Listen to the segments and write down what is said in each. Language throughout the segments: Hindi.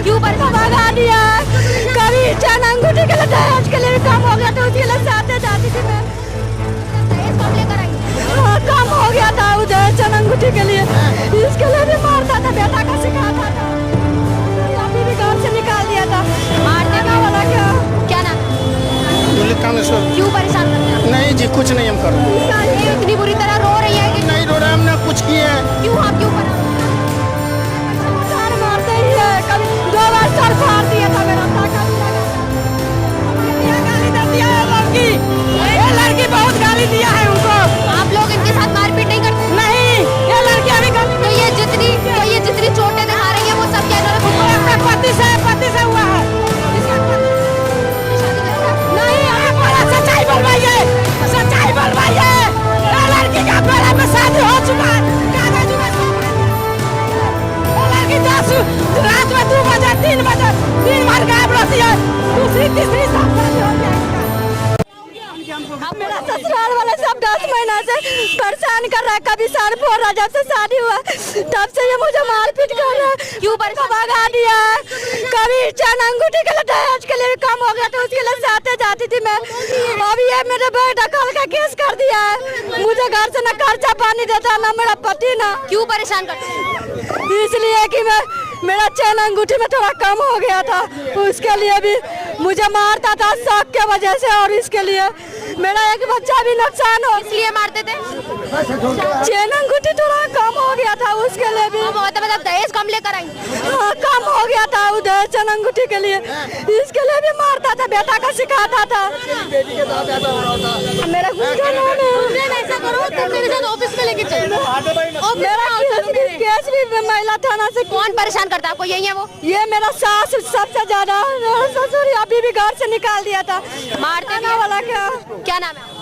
क्यों भगा दिया। कभी चैन अंगूठी के लिए दहेज के लिए भी कम हो गया तो उसके लिए साथे जाती थी मैं। कम हो गया था उधर चैन अंगूठी के लिए, इसके लिए भी मारता था, बेटा का सिखाता था, अभी भी घर से निकाल दिया था। मारने का वाला क्या नाम? क्यों परेशान करते हैं? नहीं जी, कुछ नहीं हम कर रहे। इतनी बुरी तरह रो रही है कि नहीं रो रहे, हमने कुछ किए हैं। क्यों आप क्यों मारते ही है, कभी 2 बार सर फाड़ दिया था मेरा। गाली देती है लड़की, ये लड़की बहुत गाली दिया है उनको। आप लोग इनके साथ मारपीट नहीं करते? नहीं, ये लड़की अभी तो ये जितनी चोटें दिखा रही है वो सब क्या अपने पति से हुआ है। नहीं, सच्चाई बोलवाइए, सच्चाई बोलवाइए। लड़की का पहले में शादी हो चुका है, लड़की 10 रात में 2 बजे 3 बजे दिन भर गायब रहती है, दूसरी तीसरी सब शादी हो जाएगी। मेरा ससुराल वाले सब 10 महीना से परेशान कर रहा है, कभी सर फोड़ रहा, जब से शादी हुआ तब से ये मुझे मारपीट कर रहा है। क्यों भगा दिया। कभी चैन अंगूठी के लिए दहेज के लिए भी कम हो गया तो उसके लिए साथे जाती थी मैं। अभी ये मेरे बेटा कल का केस कर दिया है, मुझे घर से न खर्चा पानी देता ना मेरा पति ना। क्यों परेशान करते? इसलिए कि मेरा चैन अंगूठी में थोड़ा कम हो गया था, उसके लिए भी मुझे मारता था शौक के वजह से, और इसके लिए मेरा एक बच्चा भी नुकसान हो। इसलिए मारते थे? चैन अंगूठी थोड़ा कम हो गया था उसके लिए भी। मतलब दहेज कम लेकर आई? हाँ, कम हो गया था उधर चैन अंगूठी के लिए, इसके लिए भी मारता था, बेटा का सिखाता था। मेरा ऐसा करो तुम मेरे साथ ऑफिस में लेके चलो। मेरा केस भी महिला थाना से। कौन परेशान करता है आपको? यही है वो? ये मेरा सास सबसे ज्यादा, ससुर अभी भी घर से निकाल दिया था। मारते ना वाला क्या नाम है?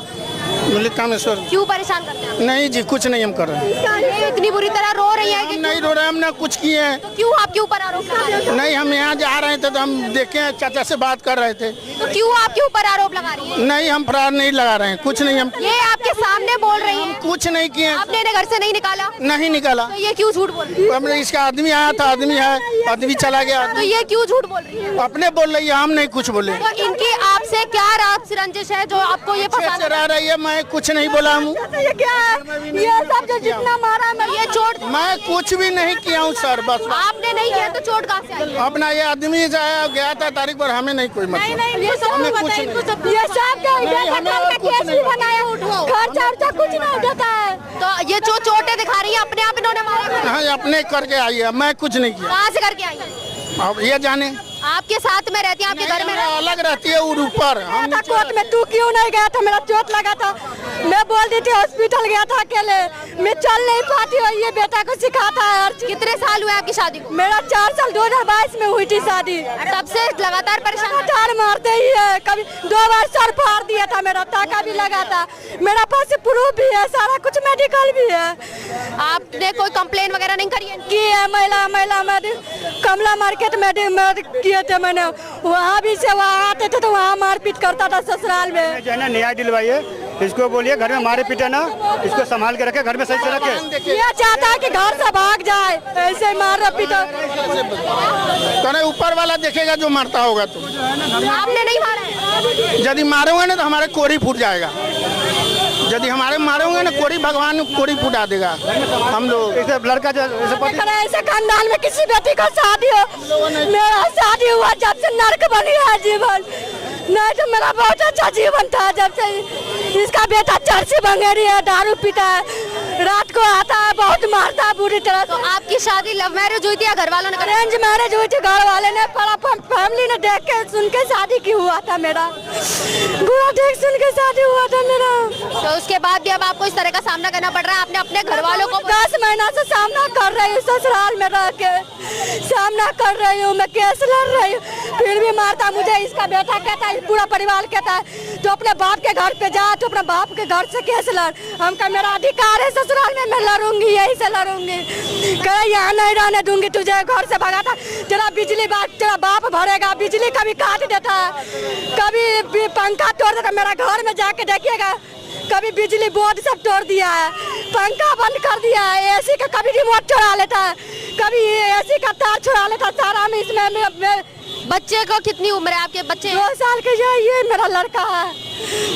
कामेश्वर। क्यों परेशान करते हैं? नहीं जी, कुछ नहीं हम कर रहे। इतनी बुरी तरह रो रही है कि नहीं रो रहे, हमने कुछ किए हैं। तो क्यों आपके ऊपर आरोप लगा रही है? नहीं, हम यहाँ जा रहे थे तो हम देखे चाचा से बात कर रहे थे। तो क्यों आपके ऊपर आरोप लगा रही है? नहीं, हम फरार नहीं लगा रहे हैं, कुछ नहीं। हम ये आपके सामने बोल रही है? कुछ नहीं किए। आपने इन्हें घर से नहीं निकाला? नहीं निकाला। तो ये क्यों झूठ बोल रही है? हमने इसका आदमी आया था, आदमी है, आदमी चला गया। तो ये क्यों झूठ बोल रही है? अपने बोल रही है, हम नहीं कुछ बोले। तो इनकी आपसे क्या रात रंजिश है जो आपको ये पसंद रह रही है? मैं कुछ नहीं बोला हूँ। ये क्या है? ये सब जो जितना मारा मैं, ये चोट मैं कुछ भी नहीं किया हूँ सर, बस। आपने नहीं किया तो चोट कहाँ से आई? अपना ये आदमी गया था तारीख पर, हमें नहीं कोई मतलब। ये सब केस भी बनाया, खर्चा उर्चा कुछ नहीं उठाता है। तो ये जो चोटें दिखा रही है अपने आप इन्होंने मारा? हाँ, अपने करके आई है, मैं कुछ नहीं किया। कहाँ से करके आई है? अब ये जाने। आपके साथ में रहती है? आपके घर में अलग रहती है ऊपर। हम कोर्ट में तू क्यों नहीं गया था? मेरा चोट लगा था, मैं बोल दी थी हॉस्पिटल गया था अकेले, मैं चल नहीं पाती हूँ। ये बेटा को सिखाता है। कितने साल हुए आपकी शादी को? मेरा 4 साल 2022 में हुई थी शादी। तब से लगातार परेशान? लगातार मारते ही है, कभी 2 बार सर फाड़ दिया था, मेरा टाका भी लगा था, मेरा पास प्रूफ भी है, सारा कुछ मेडिकल भी है। आपने कोई कंप्लेन वगैरह नहीं करी है? की है महिला कमला मार्केट में किए थे मैंने, वहाँ भी से वहाँ आते थे तो वहाँ मारपीट करता था ससुराल में। जो है ना न्याय दिलवाइए, इसको बोलिए घर में मारे पीटे ना, इसको संभाल के रखे, घर में सही से रखे। ये चाहता है कि घर से भाग जाए, ऐसे मार पीटा। करे ऊपर वाला देखेगा जो मारता होगा। तो आपने नहीं मारा है? यदि मारोगे ना तो हमारे कोरी फूट जाएगा। यदि हमारे मारोगे ना कोरी, भगवान कोरी फुटा देगा। हम लोग लड़का जो ऐसे खानदान में किसी बेटी का शादी हो, मेरा शादी हुआ जब से नर्क बन गया जीवन, नहीं तो मेरा बहुत अच्छा जीवन था। जब से इसका बेटा चर्ची बंगेरी है, दारू पीता है, रात को आता है, बहुत मारता है बुरी तरह। तो आपकी शादी लव मैरिज हुई थी या घर वालों ने? अरेंज मैरिज हुई थी, घर वाले ने फैमिली ने देख के सुन के शादी की हुआ था मेरा, बुरा देख सुन के शादी हुआ था मेरा। तो उसके बाद भी अब आपको इस तरह का सामना करना पड़ रहा है? आपने अपने घर वालों को 10 महीना से सामना कर रही हूँ, ससुराल में रह के सामना कर रही हूँ, मैं केस लड़ रही हूँ, फिर भी मारता मुझे। इसका बेटा कहता है, पूरा परिवार कहता है तो अपने बाप के घर पे जा, तो अपने बाप के घर से केस लड़। हमका मेरा अधिकार है ससुराल में, मैं लड़ूंगी, यही से लड़ूंगी। कह यहाँ नहीं रहने दूंगी तुझे, घर से भगाता, तेरा बिजली तेरा बाप भरेगा, बिजली कभी काट देता है, कभी पंखा तोड़ देता। मेरा घर में जाके देखिएगा, कभी बिजली बोर्ड सब तोड़ दिया है, पंखा बंद कर दिया है, एसी का कभी रिमोट चुरा लेता है, कभी ऐसी का तार छुड़ा लेता सारा में इसमें बच्चे को कितनी उम्र है आपके बच्चे? 2 साल के जो ये मेरा लड़का है।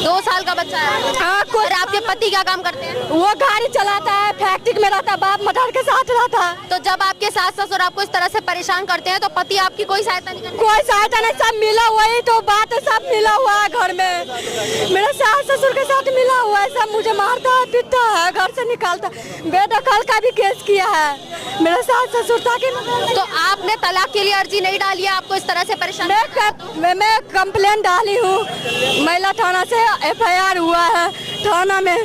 2 साल का बच्चा है। हाँ, और आपके पति क्या काम करते हैं? वो गाड़ी चलाता है, फैक्ट्री में रहता है, बाप मदर के साथ रहता है। तो जब आपके सास ससुर आपको इस तरह से परेशान करते हैं तो पति आपकी कोई सहायता नहीं करते? कोई सहायता नहीं, सब मिला हुआ ही तो बात है, सब मिला हुआ है घर में। मेरे सास ससुर के साथ मिला हुआ है, सब मुझे मारता है, पीटता है, घर से निकालता है। बेदखल का भी केस किया है मेरे सास ससुर ताकि। तो आपने तलाक के लिए अर्जी नहीं डाली है? आपको इस तरह से परेशान मैं कंप्लेन डाली हूँ, महिला थाना से FIR हुआ है थाना में।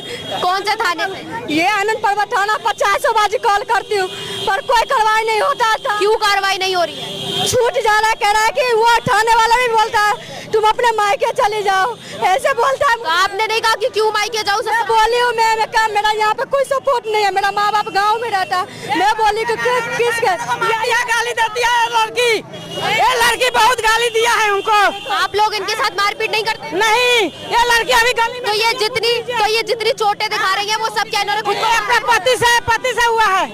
कौन से थाने में? ये आनंद पर्वत थाना 50 बाजी कॉल करती हूँ पर कोई कार्रवाई नहीं होता था। क्यों कार्रवाई नहीं हो रही है? छूट जा रहा है, कह रहा है कि वो थाने वाला भी बोलता है तुम अपने मायके चले जाओ, ऐसे बोलता है। तो आपने नहीं कहा कि क्यों मायके जाऊँ? मैं बोली हूँ मैं कहा मेरा यहाँ पे कोई सपोर्ट नहीं है, मेरा माँ बाप गाँव में रहता है। मैं बोली कि किसके यह गाली देती है लड़की, ये लड़की बहुत गाली दिया है हमको। आप लोग इनके साथ मारपीट नहीं करते? नहीं, ये लड़की अभी गाली तो ये जितनी चोटें दिखा रही है वो सब क्या इन्होंने खुद अपने पति से हुआ है,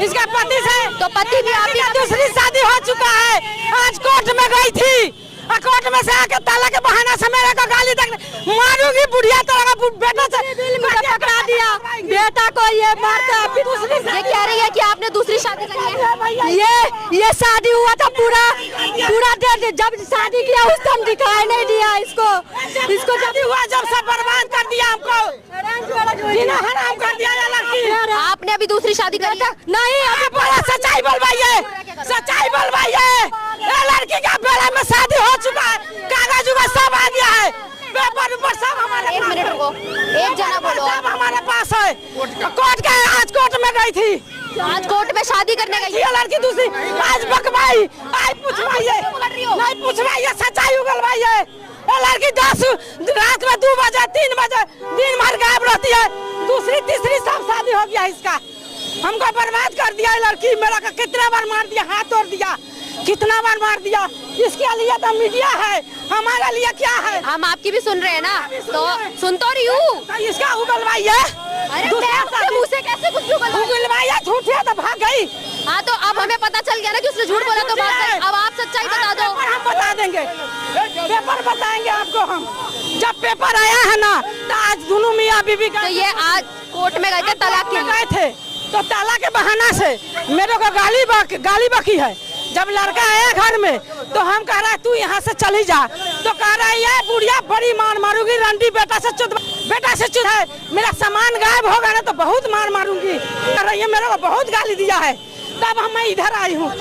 इसका पति से। तो पति भी आप दूसरी शादी हो चुका है। आज कोर्ट में गई थी, कोर्ट में से आके ताला के बहाना से मेरे को गाली तक मारूंगी, बुढ़िया तरह बेटा से मुझे पकड़ा दिया, बेटा को ये मारता है। ये कह रही है कि आपने दूसरी शादी करी है। ये शादी हुआ था पूरा देर, जब शादी किया उस टाइम दिखाई नहीं दिया इसको जब हुआ जब सब बर्बाद कर दिया हमको, जीना हराम कर दिया ये लड़की। आपने अभी दूसरी शादी करी है? नहीं, अभी बड़ा सच्चाई बोलवाइए, सच्चाई बोलवाइए। ये लड़की का बेड़ा में शादी हो चुका है, कागज उगज सब आ गया है, पेपर ऊपर सब हमारे। एक मिनट रुको, एक जना बोलो। सब हमारे पास है। कोर्ट का आज कोर्ट में गई थी, आज कोर्ट में शादी करने गई ये लड़की दूसरी। आज बकवाई, आज पूछवाइए, नहीं पूछवाइए, सच्चाई उगलवाइए। ये लड़की 10 रात में 2 बजे 3 बजे दिन भर गायब रहती है, दूसरी तीसरी सब शादी हो गया इसका। हमको बर्बाद कर दिया ये लड़की। मेरा का कितना बार मार दिया, हाथ तोड़ दिया, कितना बार मार दिया। इसके लिए तो मीडिया है, हमारे लिए क्या है? हम आपकी भी सुन रहे हैं ना, तो सुन तो रही हूँ। तो इसका उगलवाइए, मुँह से कैसे कुछ उगलवाइए, झूठी है तो भाग गई। हाँ, तो अब हमें पता चल गया ना कि उसने झूठ बोला, तो भाग गई। अब आप सच्चाई बता दो। हम बता देंगे, पेपर बताएंगे आपको हम। जब पेपर आया है ना तो आज दोनों मियाँ बीवी तो ये आज कोर्ट में गए थे तलाक के लिए। गए थे, तो ताला के बहाना से मेरे को गाली बकी है। जब लड़का आया घर में तो हम कह रहे तू यहाँ से चली जा, तो कह रहा है ये बुढ़िया बड़ी मार मारूंगी, रंडी बेटा से चुद है, मेरा सामान गायब हो गया ना तो बहुत मार मारूंगी। कह रही है मेरे को बहुत गाली दिया है, तब मैं इधर आई हूँ।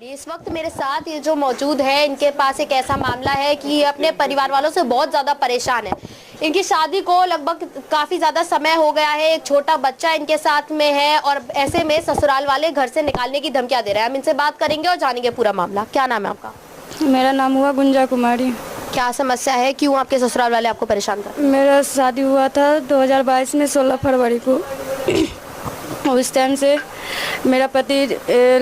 इस वक्त मेरे साथ ये जो मौजूद है, इनके पास एक ऐसा मामला है कि ये अपने परिवार वालों से बहुत ज़्यादा परेशान है। इनकी शादी को लगभग काफ़ी ज़्यादा समय हो गया है, एक छोटा बच्चा इनके साथ में है और ऐसे में ससुराल वाले घर से निकालने की धमकियां दे रहे हैं। हम इनसे बात करेंगे और जानेंगे पूरा मामला। क्या नाम है आपका? मेरा नाम हुआ गुंजा कुमारी। क्या समस्या है, क्यों आपके ससुराल वाले आपको परेशान कर? मेरा शादी हुआ था 2022 में 16 फरवरी को। उस टाइम से मेरा पति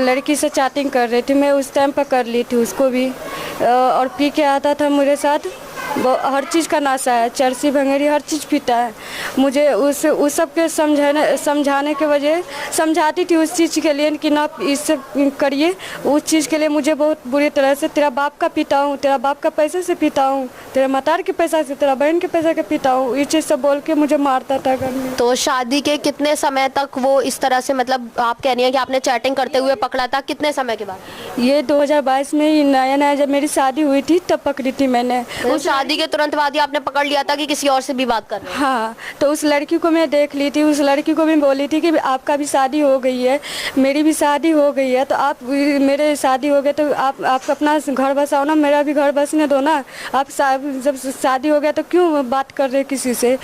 लड़की से चैटिंग कर रही थी, मैं उस टाइम पर कर ली थी उसको भी, और पी के आता था मेरे साथ। हर चीज़ का नशा है, चरसी भंगेरी हर चीज़ पीता है। मुझे उस सब के समझाने के वजह समझाती थी उस चीज़ के लिए कि ना इससे करिए, उस चीज़ के लिए मुझे बहुत बुरी तरह से तेरा बाप का पीता हूँ, तेरा बाप का पैसे से पीता हूँ, तेरा मतार के पैसा से, तेरा बहन के पैसा के पीता हूँ, ये चीज़ सब बोल के मुझे मारता था घर में। तो शादी के कितने समय तक वो इस तरह से, मतलब आप कह रही हैं कि आपने चैटिंग करते हुए पकड़ा था, कितने समय के बाद? ये 2022 में ही नया जब मेरी शादी हुई थी तब पकड़ी थी मैंने। उस शादी के तुरंत बाद ही आपने पकड़ लिया था कि किसी और से भी बात कर रहे हैं? हाँ, तो उस लड़की को मैं देख ली थी, उस लड़की को भी बोली थी कि आपका भी शादी हो गई है, मेरी भी शादी हो गई है, तो आप मेरे शादी हो गए तो आप अपना घर बसाओ ना, मेरा भी घर बसने दो ना। आप जब शादी हो गया तो क्यों बात कर रहे किसी से?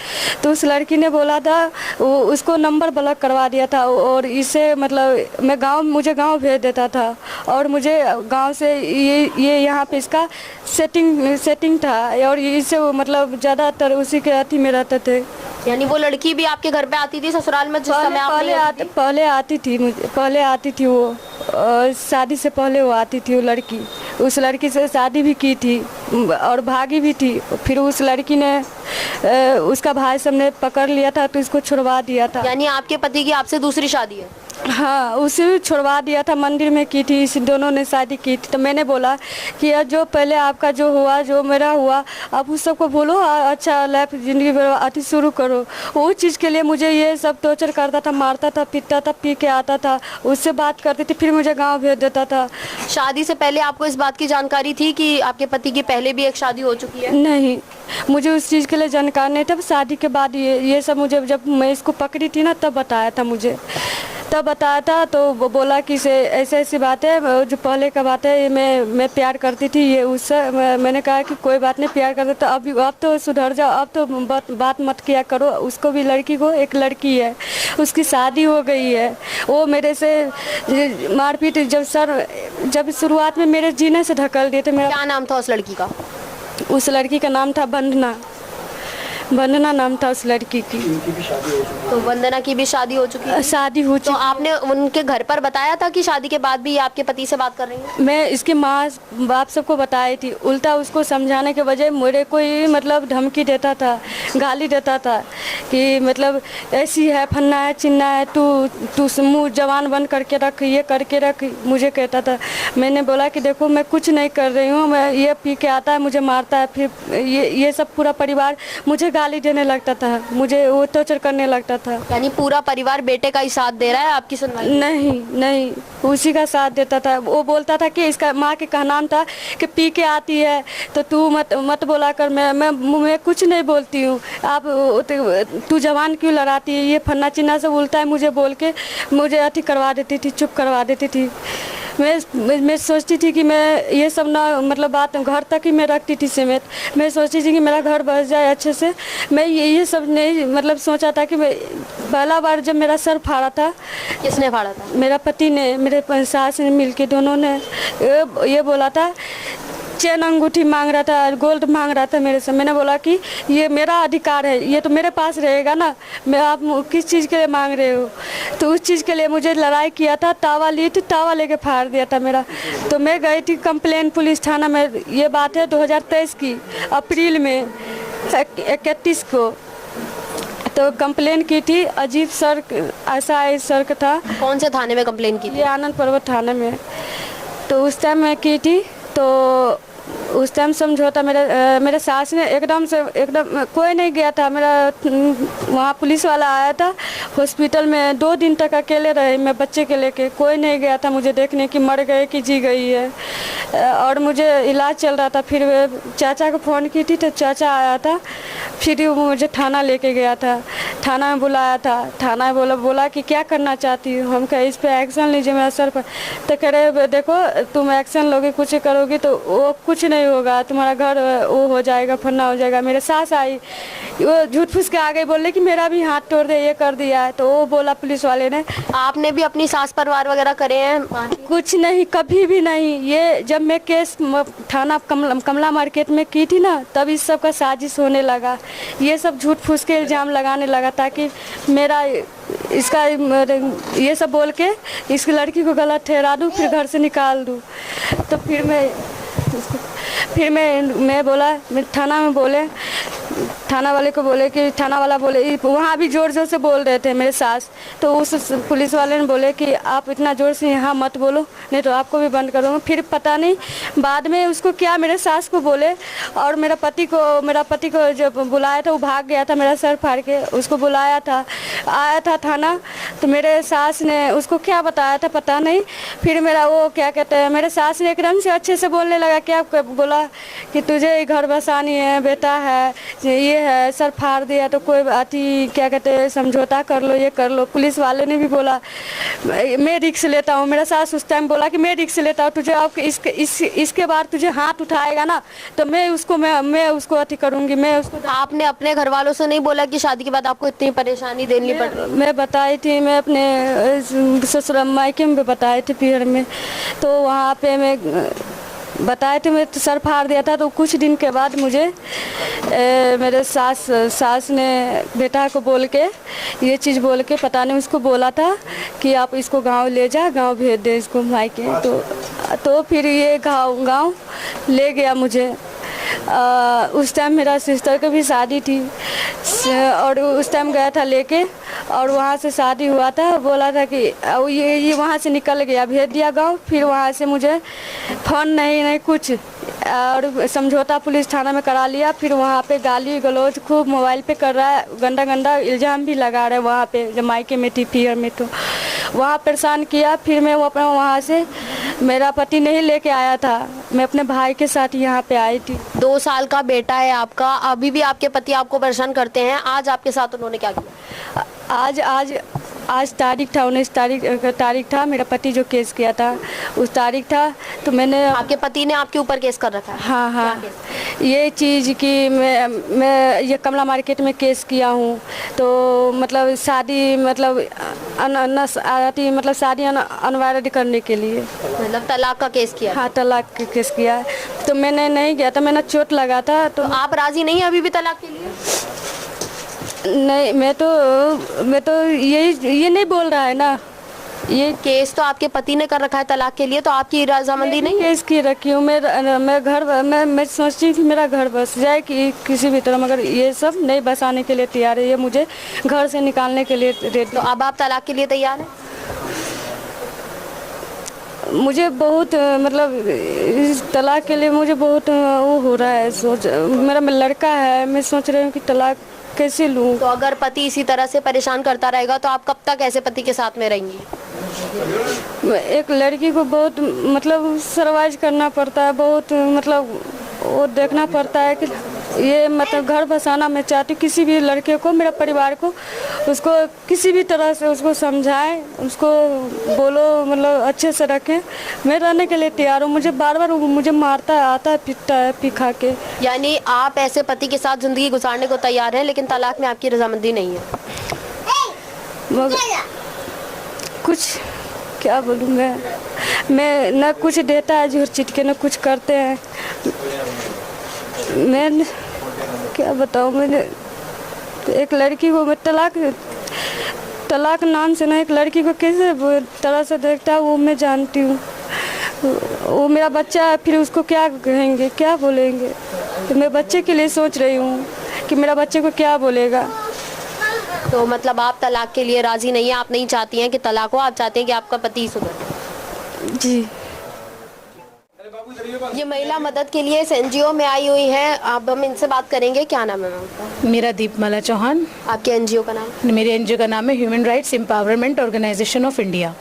तो उस लड़की ने बोला था, उसको नंबर ब्लॉक करवा दिया था, और इससे मतलब मुझे गाँव भेज देता था, और मुझे गाँव से ये यहाँ पे इसका सेटिंग था, और इससे मतलब ज़्यादातर उसी के अथी में रहते थे। यानी वो लड़की भी आपके घर पे आती थी ससुराल में जिस समय आप पहले आती थी वो, शादी से पहले वो आती थी। वो लड़की, उस लड़की से शादी भी की थी और भागी भी थी। फिर उस लड़की ने उसका भाई सबने पकड़ लिया था तो इसको छुड़वा दिया था। यानी आपके पति की आपसे दूसरी शादी है? हाँ, उसे छुड़वा दिया था, मंदिर में की थी, इस दोनों ने शादी की थी। तो मैंने बोला कि यार जो पहले आपका जो हुआ, जो मेरा हुआ, आप उस सबको बोलो, अच्छा लाइफ ज़िंदगी अति शुरू करो। वो चीज़ के लिए मुझे ये सब टॉर्चर करता था, मारता था, पीटता था, पी के आता था, उससे बात करती थी, फिर मुझे गाँव भेज देता था। शादी से पहले आपको इस बात की जानकारी थी कि आपके पति की पहले भी एक शादी हो चुकी है? नहीं, मुझे उस चीज़ के लिए जानकारी नहीं था। शादी के बाद ये सब मुझे, जब मैं इसको पकड़ी थी ना, तब बताया था मुझे, तब बताया था। तो वो बोला कि से ऐसी ऐसी बात है, जो पहले का बात है, ये मैं प्यार करती थी, ये उससे। मैंने कहा कि कोई बात नहीं, प्यार करते तो अब तो सुधर जाओ, अब तो बात मत किया करो। उसको भी, लड़की को, एक लड़की है, उसकी शादी हो गई है। वो मेरे से मारपीट, जब शुरुआत में मेरे जीने से ढकल दिए थे। मेरा क्या नाम था उस लड़की का? उस लड़की का नाम था वंदना नाम था उस लड़की की। तो वंदना की भी शादी हो चुकी है? शादी हो तो चुकी। आपने उनके घर पर बताया था कि शादी के बाद भी ये आपके पति से बात कर रही हैं? मैं इसकी माँ बाप सबको बताई थी। उल्टा उसको समझाने के बजाय मेरे को ही मतलब धमकी देता था, गाली देता था कि मतलब ऐसी है, फन्ना है, चिन्ना है, तू मुँह जवान बंद करके रख, ये करके रख, मुझे कहता था। मैंने बोला कि देखो मैं कुछ नहीं कर रही हूँ, मैं ये पी के आता है, मुझे मारता है, फिर ये सब पूरा परिवार मुझे गाली देने लगता था, मुझे वो टॉर्चर करने लगता था। यानी पूरा परिवार बेटे का ही साथ दे रहा है आपकी सुनवाई? नहीं, उसी का साथ देता था। वो बोलता था कि इसका माँ के कहना था कि पी के आती है तो तू मत बोला कर, मैं कुछ नहीं बोलती हूँ, आप तू जवान क्यों लड़ाती है, ये फन्ना चिन्ना से उल्टा है मुझे बोल के मुझे अति करवा देती थी, चुप करवा देती थी। मैं सोचती थी कि मैं ये सब ना, मतलब बात घर तक ही मैं रखती थी सीमित। मैं सोचती थी कि मेरा घर बस जाए अच्छे से। मैं ये सब नहीं मतलब सोचा था कि मैं पहला बार जब मेरा सर फाड़ा था। किसने फाड़ा था? मेरा पति ने, मेरे सास ने मिलके, दोनों ने ये बोला था, चेन अंगूठी मांग रहा था, गोल्ड मांग रहा था मेरे से। मैंने बोला कि ये मेरा अधिकार है, ये तो मेरे पास रहेगा ना, मैं आप किस चीज़ के लिए मांग रहे हो? तो उस चीज़ के लिए मुझे लड़ाई किया था, तावा ली थी, तावा लेके फाड़ दिया था मेरा। तो मैं गई थी कंप्लेन पुलिस थाना में। ये बात है 2023 की अप्रैल में 31 को। तो कंप्लेन की थी, अजीत सर सर का था। कौन से थाने में कंप्लेन की थी? ये आनंद पर्वत थाने में। तो उस टाइम मैं की थी। तो उस टाइम समझौता मेरे सास ने एकदम कोई नहीं गया था मेरा। वहाँ पुलिस वाला आया था, हॉस्पिटल में 2 दिन तक अकेले रहे मैं बच्चे के लेके। कोई नहीं गया था मुझे देखने कि मर गए कि जी गई है, और मुझे इलाज चल रहा था। फिर चाचा को फ़ोन की थी तो चाचा आया था, फिर वो मुझे थाना लेके गया था, थाना में बुलाया था। थाना में बोला कि क्या करना चाहती हो? हम कहे इस पर एक्शन लीजिए मेरा सर पर। तो कह रहे देखो तुम एक्शन लोगे, कुछ करोगी तो वो कुछ नहीं होगा, तुम्हारा घर वो हो जाएगा, फन्ना हो जाएगा। मेरे सास आई, वो झूठ फूस के आ गई, बोले कि मेरा भी हाथ तोड़ दे, ये कर दिया है। तो वो बोला पुलिस वाले ने। आपने भी अपनी सास परिवार वगैरह करे हैं? कुछ नहीं, कभी भी नहीं। ये जब मैं केस थाना कमला मार्केट में की थी ना, तब इस सब का साजिश होने लगा। ये सब झूठ फूस के इल्ज़ाम लगाने लगा ताकि मेरा इसका ये सब बोल के इस लड़की को गलत ठहरा दूँ, फिर घर से निकाल दूँ। तो फिर मैं बोला, थाना में बोले, थाना वाले को बोले कि थाना वाला बोले, वहाँ भी ज़ोर ज़ोर से बोल रहे थे मेरे सास। तो उस पुलिस वाले ने बोले कि आप इतना ज़ोर से यहाँ मत बोलो, नहीं तो आपको भी बंद करूँगा। फिर पता नहीं बाद में उसको क्या मेरे सास को बोले, और मेरा पति को जब बुलाया था वो भाग गया था मेरा सर फाड़ के। उसको बुलाया था, आया था थाना, तो मेरे सास ने उसको क्या बताया था पता नहीं। फिर मेरा वो क्या कहते हैं, मेरे सास ने एकदम से अच्छे से बोलने लगा, क्या बोला कि तुझे घर बसानी है, बेटा है, ये है, सर फाड़ दिया तो कोई अति क्या कहते हैं समझौता कर लो, ये कर लो। पुलिस वाले ने भी बोला मैं रिक्स लेता हूँ। मेरा सास उस टाइम बोला कि मैं रिक्स लेता हूँ, तुझे अब इसके बाद तुझे हाथ उठाएगा ना तो मैं उसको अति करूँगी, मैं उसको। आपने अपने घर वालों से नहीं बोला कि शादी के बाद आपको इतनी परेशानी देनी पड़ रही? मैं बताई थी, मैं अपने ससुर मायके में बताई थी पियर में। तो वहाँ पे मैं बताए थे, मैं तो सर फाड़ दिया था। तो कुछ दिन के बाद मुझे मेरे सास ने बेटा को बोल के ये चीज़ बोल के, पता नहीं उसको बोला था कि आप इसको गांव ले जा, गांव भेज दे इसको मायके। तो फिर ये गांव ले गया मुझे। उस टाइम मेरा सिस्टर की भी शादी थी और उस टाइम गया था लेके, और वहाँ से शादी हुआ था, बोला था कि ये वहाँ से निकल गया, भेज दिया गाँव। फिर वहाँ से मुझे फ़ोन नहीं कुछ, और समझौता पुलिस थाना में करा लिया। फिर वहाँ पे गाली गलौज खूब मोबाइल पे कर रहा है, गंदा गंदा इल्ज़ाम भी लगा रहा है वहाँ पे, जब मायके में थी पियर में, तो वहाँ परेशान किया। फिर मैं अपना वहाँ से, मेरा पति नहीं लेके आया था, मैं अपने भाई के साथ यहाँ पे आई थी। 2 साल का बेटा है आपका, अभी भी आपके पति आपको परेशान करते हैं। आज आपके साथ उन्होंने क्या किया? आज तारीख था, 19 तारीख था, मेरा पति जो केस किया था उस तारीख था। तो मैंने, आपके पति ने आपके ऊपर केस कर रखा है? हाँ, ये चीज़ कि मैं ये कमला मार्केट में केस किया हूँ। तो मतलब शादी, मतलब शादी अनिवार्य करने के लिए, मतलब तलाक का केस किया? हाँ, तलाक का केस किया। तो मैंने नहीं किया था, मैंने चोट लगा था। तो आप राजी नहीं अभी भी तलाक के लिए? नहीं, मैं तो ये नहीं बोल रहा है ना। ये केस तो आपके पति ने कर रखा है तलाक के लिए, तो आपकी रजामंदी नहीं? केस की रखी हूँ मैं सोचती थी मेरा घर बस जाए कि किसी भी तरह, मगर ये सब नहीं बसाने के लिए तैयार है, ये मुझे घर से निकालने के लिए रेडी। तो अब आप तलाक के लिए तैयार हैं? मुझे बहुत मतलब इस तलाक के लिए मुझे बहुत वो हो रहा है सोच। मेरा लड़का है, मैं सोच रही हूँ कि तलाक कैसे लूँ। तो अगर पति इसी तरह से परेशान करता रहेगा तो आप कब तक ऐसे पति के साथ में रहेंगी? एक लड़की को बहुत मतलब सर्वाइव करना पड़ता है, बहुत मतलब वो देखना पड़ता है कि ये मतलब घर बसाना मैं चाहती हूँ। किसी भी लड़के को, मेरा परिवार को, उसको किसी भी तरह से उसको समझाएं, उसको बोलो, मतलब अच्छे से रखें। मैं रहने के लिए तैयार हूँ। मुझे बार बार मुझे मारता है, आता है, पीटता है पी खा के। यानी आप ऐसे पति के साथ जिंदगी गुजारने को तैयार हैं, लेकिन तलाक में आपकी रजामंदी नहीं है? मगर कुछ क्या बोलूँ मैं ना कुछ देता है झूठ चिट के, ना कुछ करते हैं। मैं क्या बताऊँ, मैंने एक लड़की को, मैं तलाक नाम से ना एक लड़की को कैसे तरह से देखता है वो मैं जानती हूँ। वो मेरा बच्चा है, फिर उसको क्या कहेंगे, क्या बोलेंगे। तो मैं बच्चे के लिए सोच रही हूँ कि मेरा बच्चे को क्या बोलेगा। तो मतलब आप तलाक के लिए राजी नहीं है, आप नहीं चाहती हैं कि तलाक हो, आप चाहती हैं कि आपका पति सुधरे? जी। ये महिला मदद के लिए इस एनजीओ में आई हुई है, अब हम इनसे बात करेंगे। क्या नाम है मैम? मेरा दीपमाला चौहान। आपके एनजीओ का नाम? मेरे एनजीओ का नाम है human rights empowerment organisation of India,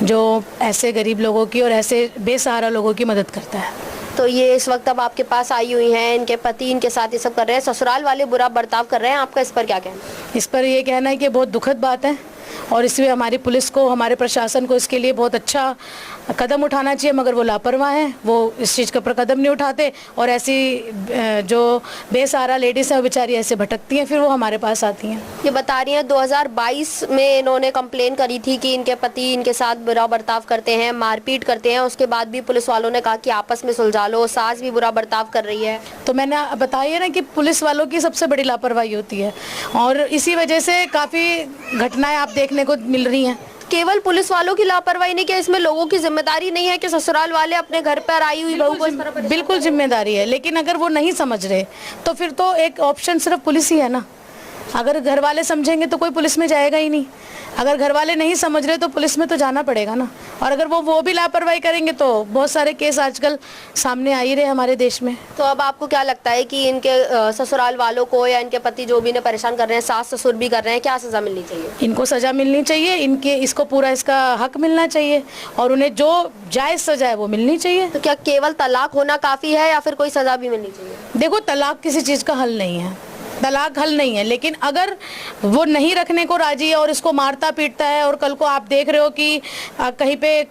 जो ऐसे गरीब लोगों की और ऐसे बेसहारा लोगों की मदद करता है। तो ये इस वक्त अब आपके पास आई हुई हैं, इनके पति इनके साथ ये सब कर रहे हैं, ससुराल वाले बुरा बर्ताव कर रहे हैं, आपका इस पर क्या कहना है? इस पर ये कहना है कि बहुत दुखद बात है, और इसमें हमारी पुलिस को, हमारे प्रशासन को इसके लिए बहुत अच्छा कदम उठाना चाहिए, मगर वो लापरवाह हैं, वो इस चीज़ का पर कदम नहीं उठाते। और ऐसी जो बेसहारा लेडीज़ हैं वो बेचारी ऐसे भटकती हैं, फिर वो हमारे पास आती हैं। ये बता रही हैं 2022 में इन्होंने कंप्लेन करी थी कि इनके पति इनके साथ बुरा बर्ताव करते हैं, मारपीट करते हैं। उसके बाद भी पुलिस वालों ने कहा कि आपस में सुलझा लो, सास भी बुरा बर्ताव कर रही है। तो मैंने बताया ना कि पुलिस वालों की सबसे बड़ी लापरवाही होती है, और इसी वजह से काफ़ी घटनाएं आप देखने को मिल रही हैं। केवल पुलिस वालों की लापरवाही नहीं, कि इसमें लोगों की जिम्मेदारी नहीं है कि ससुराल वाले अपने घर पर आई हुई बहू को इस तरह? बिल्कुल जिम्मेदारी है, लेकिन अगर वो नहीं समझ रहे तो फिर तो एक ऑप्शन सिर्फ पुलिस ही है ना। अगर घर वाले समझेंगे तो कोई पुलिस में जाएगा ही नहीं, अगर घर वाले नहीं समझ रहे तो पुलिस में तो जाना पड़ेगा ना। और अगर वो भी लापरवाही करेंगे तो बहुत सारे केस आजकल सामने आ ही रहे हमारे देश में। तो अब आपको क्या लगता है कि इनके ससुराल वालों को या इनके पति जो भी इन्हें परेशान कर रहे हैं, सास ससुर भी कर रहे हैं, क्या सजा मिलनी चाहिए? इनको सजा मिलनी चाहिए, इसको पूरा इसका हक मिलना चाहिए, और उन्हें जो जायज़ सजा है वो मिलनी चाहिए। तो क्या केवल तलाक होना काफ़ी है या फिर कोई सजा भी मिलनी चाहिए? देखो, तलाक किसी चीज़ का हल नहीं है, तलाक हल नहीं है, लेकिन अगर वो नहीं रखने को राजी है और इसको मारता पीटता है, और कल को आप देख रहे हो कि कहीं पे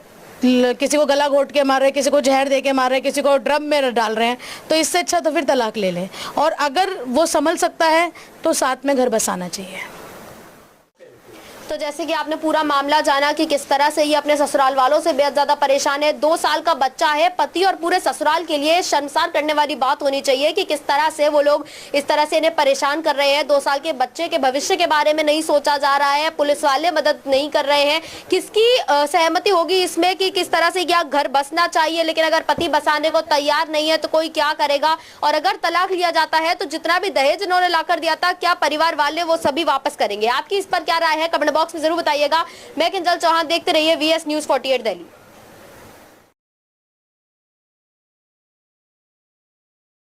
किसी को गला घोट के मार रहे हैं, किसी को जहर दे के मार रहे हैं, किसी को ड्रम में डाल रहे हैं, तो इससे अच्छा तो फिर तलाक ले लें। और अगर वो संभल सकता है तो साथ में घर बसाना चाहिए। तो जैसे कि आपने पूरा मामला जाना कि किस तरह से ये अपने ससुराल वालों से बेहद ज्यादा परेशान है। 2 साल का बच्चा है, पति और पूरे ससुराल के लिए शर्मसार करने वाली बात होनी चाहिए कि किस तरह से वो लोग इस तरह से इन्हें परेशान कर रहे हैं। 2 साल के बच्चे के भविष्य के बारे में नहीं सोचा जा रहा है, पुलिस वाले मदद नहीं कर रहे हैं। किसकी सहमति होगी इसमें कि किस तरह से क्या घर बसना चाहिए, लेकिन अगर पति बसाने को तैयार नहीं है तो कोई क्या करेगा। और अगर तलाक लिया जाता है तो जितना भी दहेज इन्होंने लाकर दिया था, क्या परिवार वाले वो सभी वापस करेंगे? आपकी इस पर क्या राय है, कमेंट बॉक्स में जरूर बताइएगा। मैं किंजल चौहान, देखते रहिए VS News 48 दिल्ली।